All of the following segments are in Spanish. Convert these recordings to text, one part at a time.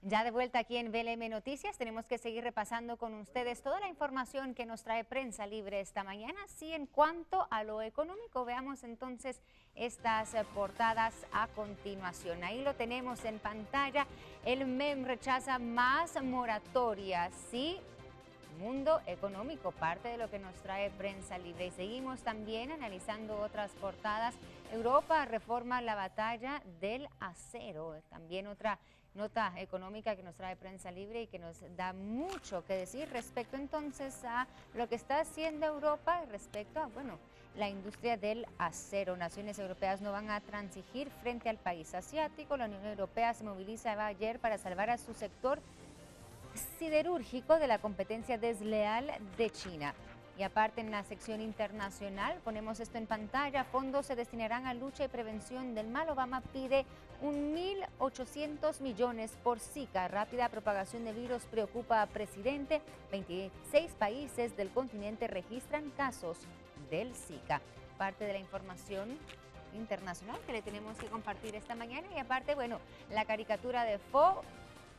Ya de vuelta aquí en BLM Noticias, tenemos que seguir repasando con ustedes toda la información que nos trae Prensa Libre esta mañana. Sí, en cuanto a lo económico, veamos entonces estas portadas a continuación. Ahí lo tenemos en pantalla. El MEM rechaza más moratorias. Sí, mundo económico, parte de lo que nos trae Prensa Libre. Y seguimos también analizando otras portadas. Europa reforma la batalla del acero. También otra nota económica que nos trae Prensa Libre y que nos da mucho que decir respecto entonces a lo que está haciendo Europa respecto a, bueno, la industria del acero. Naciones europeas no van a transigir frente al país asiático. La Unión Europea se movilizaba ayer para salvar a su sector siderúrgico de la competencia desleal de China. Y aparte, en la sección internacional, ponemos esto en pantalla, fondos se destinarán a lucha y prevención del mal. Obama pide 1.800 millones por Zika. Rápida propagación de virus preocupa a presidente. 26 países del continente registran casos del Zika. Parte de la información internacional que le tenemos que compartir esta mañana. Y aparte, bueno, la caricatura de Fo.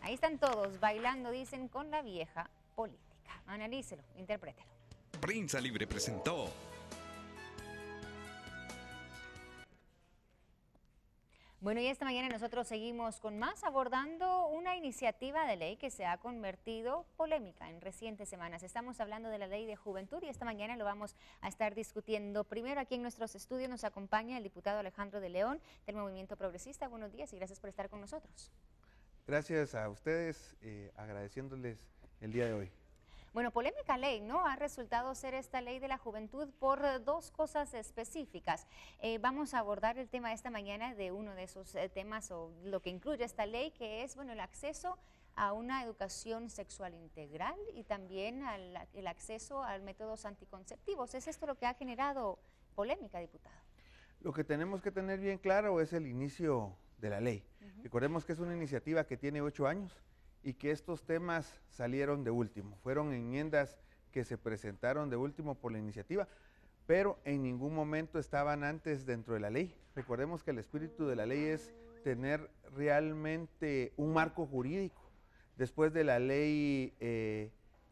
Ahí están todos bailando, dicen, con la vieja política. Analícelo, interprételo. Prensa Libre presentó. Bueno, y esta mañana nosotros seguimos con más, abordando una iniciativa de ley que se ha convertido polémica en recientes semanas. Estamos hablando de la Ley de Juventud y esta mañana lo vamos a estar discutiendo. Primero, aquí en nuestros estudios nos acompaña el diputado Alejandro de León del Movimiento Progresista. Buenos días y gracias por estar con nosotros. Gracias a ustedes, agradeciéndoles el día de hoy. Bueno, polémica ley, ¿no? Ha resultado ser esta ley de la juventud por dos cosas específicas. Vamos a abordar el tema esta mañana de uno de esos temas o lo que incluye esta ley, que es, bueno, el acceso a una educación sexual integral y también el acceso a métodos anticonceptivos. ¿Es esto lo que ha generado polémica, diputado? Lo que tenemos que tener bien claro es el inicio de la ley. Recordemos que es una iniciativa que tiene 8 años y que estos temas salieron de último. Fueron enmiendas que se presentaron de último por la iniciativa, pero en ningún momento estaban antes dentro de la ley. Recordemos que el espíritu de la ley es tener realmente un marco jurídico. Después de la ley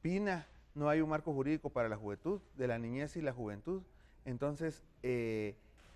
Pina, no hay un marco jurídico para la juventud, de la niñez y la juventud. Entonces,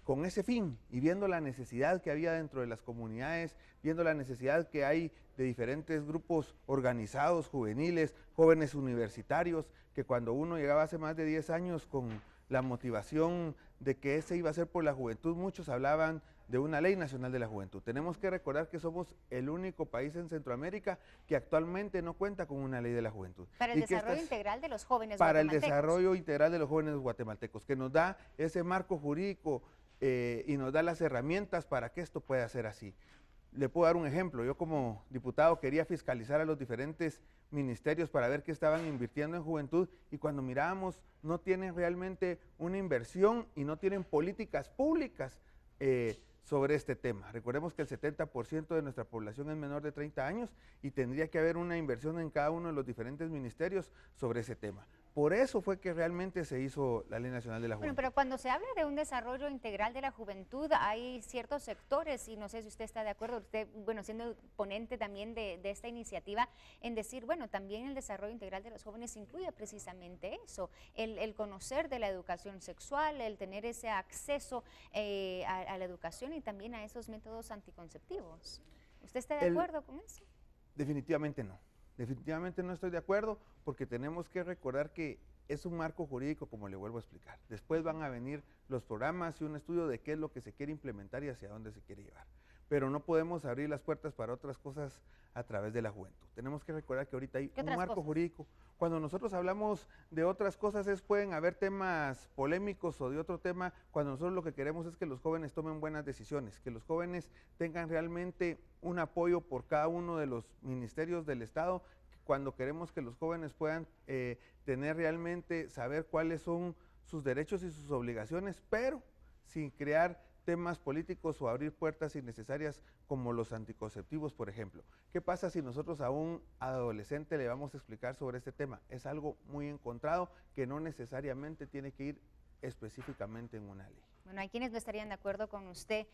con ese fin y viendo la necesidad que había dentro de las comunidades, viendo la necesidad que hay de diferentes grupos organizados, juveniles, jóvenes universitarios, que cuando uno llegaba hace más de 10 años con la motivación de que ese iba a ser por la juventud, muchos hablaban de una ley nacional de la juventud. Tenemos que recordar que somos el único país en Centroamérica que actualmente no cuenta con una ley de la juventud. Para el desarrollo integral de los jóvenes guatemaltecos. Para el desarrollo integral de los jóvenes guatemaltecos, que nos da ese marco jurídico y nos da las herramientas para que esto pueda ser así. Le puedo dar un ejemplo. Yo como diputado quería fiscalizar a los diferentes ministerios para ver qué estaban invirtiendo en juventud y cuando mirábamos no tienen realmente una inversión y no tienen políticas públicas sobre este tema. Recordemos que el 70% de nuestra población es menor de 30 años y tendría que haber una inversión en cada uno de los diferentes ministerios sobre ese tema. Por eso fue que realmente se hizo la Ley Nacional de la Juventud. Bueno, pero cuando se habla de un desarrollo integral de la juventud, hay ciertos sectores, y no sé si usted está de acuerdo, usted, bueno, siendo ponente también de esta iniciativa, en decir, bueno, también el desarrollo integral de los jóvenes incluye precisamente eso, el conocer de la educación sexual, el tener ese acceso a la educación y también a esos métodos anticonceptivos. ¿Usted está de acuerdo con eso? Definitivamente no. Definitivamente no estoy de acuerdo porque tenemos que recordar que es un marco jurídico, como le vuelvo a explicar. Después van a venir los programas y un estudio de qué es lo que se quiere implementar y hacia dónde se quiere llevar. Pero no podemos abrir las puertas para otras cosas a través de la juventud. Tenemos que recordar que ahorita hay un marco jurídico. Cuando nosotros hablamos de otras cosas pueden haber temas polémicos o de otro tema, cuando nosotros lo que queremos es que los jóvenes tomen buenas decisiones, que los jóvenes tengan realmente un apoyo por cada uno de los ministerios del Estado, cuando queremos que los jóvenes puedan tener realmente, saber cuáles son sus derechos y sus obligaciones, pero sin crear temas políticos o abrir puertas innecesarias como los anticonceptivos, por ejemplo. ¿Qué pasa si nosotros a un adolescente le vamos a explicar sobre este tema? Es algo muy encontrado que no necesariamente tiene que ir específicamente en una ley. Bueno, hay quienes no estarían de acuerdo con usted,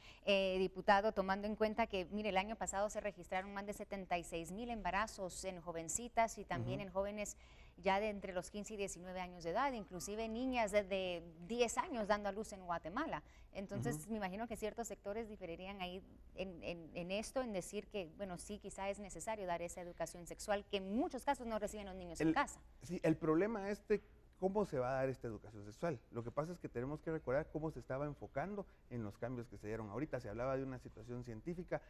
diputado, tomando en cuenta que, mire, el año pasado se registraron más de 76,000 embarazos en jovencitas y también en jóvenes ya de entre los 15 y 19 años de edad, inclusive niñas de 10 años dando a luz en Guatemala. Entonces, me imagino que ciertos sectores diferirían ahí en esto, en decir que, bueno, sí, quizá es necesario dar esa educación sexual que en muchos casos no reciben los niños en casa. Sí, el problema ¿cómo se va a dar esta educación sexual? Lo que pasa es que tenemos que recordar cómo se estaba enfocando en los cambios que se dieron ahorita. Se hablaba de una situación científica,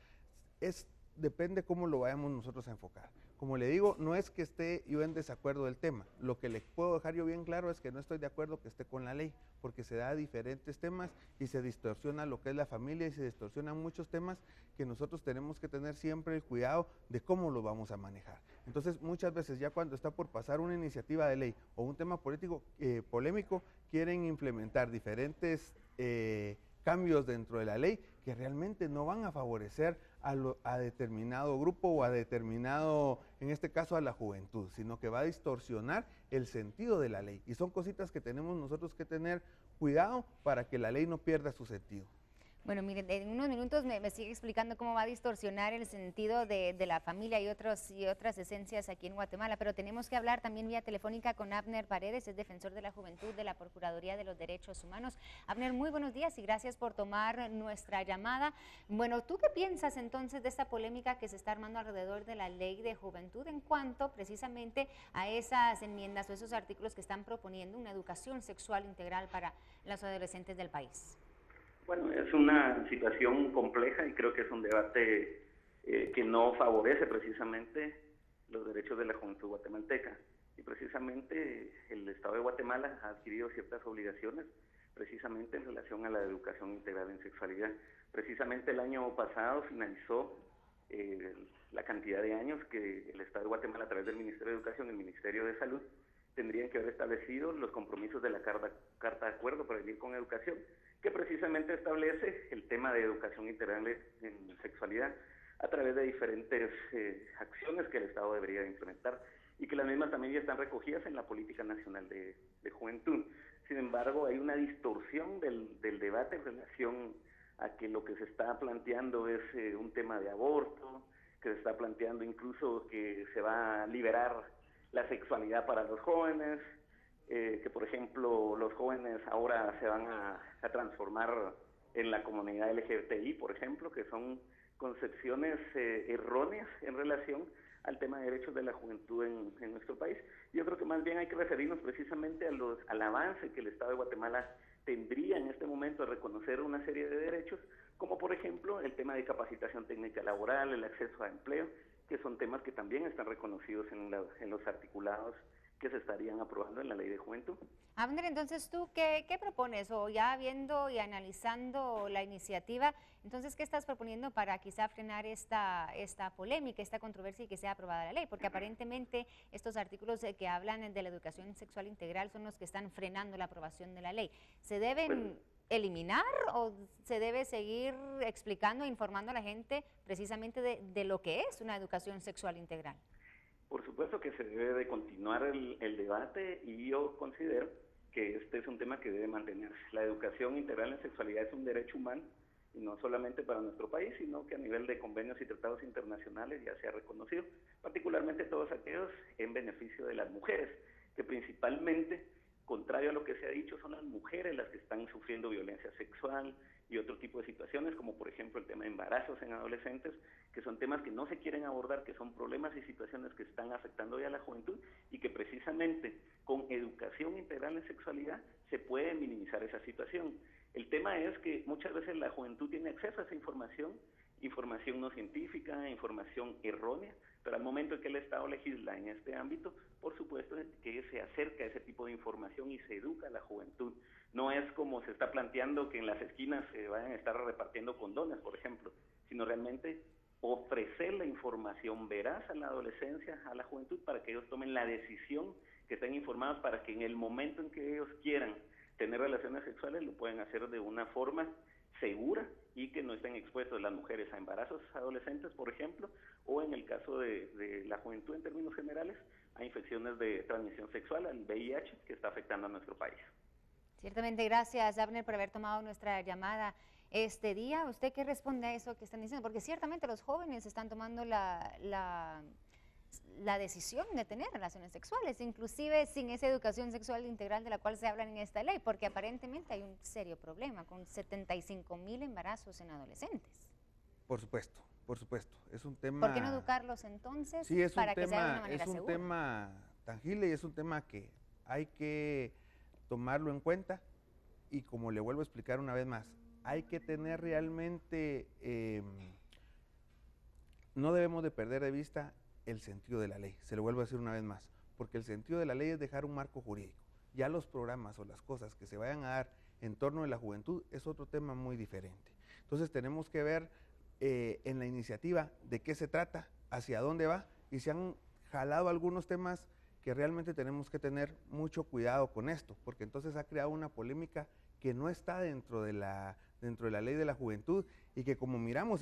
depende cómo lo vayamos nosotros a enfocar. Como le digo, no es que esté yo en desacuerdo del tema. Lo que le puedo dejar yo bien claro es que no estoy de acuerdo que esté con la ley, porque se da diferentes temas y se distorsiona lo que es la familia y se distorsionan muchos temas que nosotros tenemos que tener siempre el cuidado de cómo lo vamos a manejar. Entonces, muchas veces ya cuando está por pasar una iniciativa de ley o un tema político polémico, quieren implementar diferentes cambios dentro de la ley que realmente no van a favorecer a determinado grupo o a determinado, en este caso a la juventud, sino que va a distorsionar el sentido de la ley. Y son cositas que tenemos nosotros que tener cuidado para que la ley no pierda su sentido. Bueno, miren, en unos minutos me sigue explicando cómo va a distorsionar el sentido de la familia y otras esencias aquí en Guatemala, pero tenemos que hablar también vía telefónica con Abner Paredes, es defensor de la juventud de la Procuraduría de los Derechos Humanos. Abner, muy buenos días y gracias por tomar nuestra llamada. Bueno, ¿tú qué piensas entonces de esta polémica que se está armando alrededor de la ley de juventud en cuanto precisamente a esas enmiendas o esos artículos que están proponiendo una educación sexual integral para los adolescentes del país? Bueno, es una situación compleja y creo que es un debate que no favorece precisamente los derechos de la juventud guatemalteca. Y precisamente el Estado de Guatemala ha adquirido ciertas obligaciones precisamente en relación a la educación integral en sexualidad. Precisamente el año pasado finalizó la cantidad de años que el Estado de Guatemala, a través del Ministerio de Educación y el Ministerio de Salud, tendrían que haber establecido los compromisos de la Carta de Acuerdo para vivir con educación, que precisamente establece el tema de educación integral en sexualidad a través de diferentes acciones que el Estado debería implementar y que las mismas también ya están recogidas en la Política Nacional de Juventud. Sin embargo, hay una distorsión del debate en relación a que lo que se está planteando es un tema de aborto, que se está planteando incluso que se va a liberar la sexualidad para los jóvenes, que por ejemplo los jóvenes ahora se van a transformar en la comunidad LGBTI, por ejemplo, que son concepciones erróneas en relación al tema de derechos de la juventud en nuestro país. Yo creo que más bien hay que referirnos precisamente al avance que el Estado de Guatemala tendría en este momento de reconocer una serie de derechos, como por ejemplo el tema de capacitación técnica laboral, el acceso a empleo, que son temas que también están reconocidos en los articulados que se estarían aprobando en la Ley de Juventud. Abner, entonces, ¿tú qué propones? O ya viendo y analizando la iniciativa, entonces, ¿qué estás proponiendo para quizá frenar esta polémica, esta controversia y que sea aprobada la ley? Porque aparentemente estos artículos que hablan de la educación sexual integral son los que están frenando la aprobación de la ley. ¿Se deben eliminar o se debe seguir explicando e informando a la gente precisamente de lo que es una educación sexual integral? Por supuesto que se debe de continuar el debate y yo considero que este es un tema que debe mantenerse. La educación integral en sexualidad es un derecho humano y no solamente para nuestro país, sino que a nivel de convenios y tratados internacionales ya se ha reconocido, particularmente todos aquellos en beneficio de las mujeres, que principalmente, contrario a lo que se ha dicho, son las mujeres las que están sufriendo violencia sexual y otro tipo de situaciones, como por ejemplo el tema de embarazos en adolescentes, que son temas que no se quieren abordar, que son problemas y situaciones que están afectando ya a la juventud y que precisamente con educación integral en sexualidad se puede minimizar esa situación. El tema es que muchas veces la juventud tiene acceso a esa información no científica, información errónea, pero al momento en que el Estado legisla en este ámbito, por supuesto que se acerca a ese tipo de información y se educa a la juventud. No es como se está planteando que en las esquinas se vayan a estar repartiendo condones, por ejemplo, sino realmente ofrecer la información veraz a la adolescencia, a la juventud, para que ellos tomen la decisión, que estén informados para que en el momento en que ellos quieran tener relaciones sexuales lo pueden hacer de una forma segura y que no estén expuestos las mujeres a embarazos adolescentes, por ejemplo, o en el caso de la juventud en términos generales, a infecciones de transmisión sexual, al VIH, que está afectando a nuestro país. Ciertamente, gracias, Abner, por haber tomado nuestra llamada este día. ¿Usted qué responde a eso que están diciendo? Porque ciertamente los jóvenes están tomando la decisión de tener relaciones sexuales, inclusive sin esa educación sexual integral de la cual se habla en esta ley, porque aparentemente hay un serio problema con 75,000 embarazos en adolescentes. Por supuesto, es un tema... ¿Por qué no educarlos entonces Sí, para que sea de una manera segura? Es un tema tangible y es un tema que hay que tomarlo en cuenta, y como le vuelvo a explicar una vez más, hay que tener realmente, no debemos de perder de vista el sentido de la ley, se lo vuelvo a decir una vez más, porque el sentido de la ley es dejar un marco jurídico. Ya los programas o las cosas que se vayan a dar en torno de la juventud es otro tema muy diferente. Entonces tenemos que ver en la iniciativa de qué se trata, hacia dónde va, y se han jalado algunos temas que realmente tenemos que tener mucho cuidado con esto, porque entonces ha creado una polémica que no está dentro de la ley de la juventud, y que, como miramos,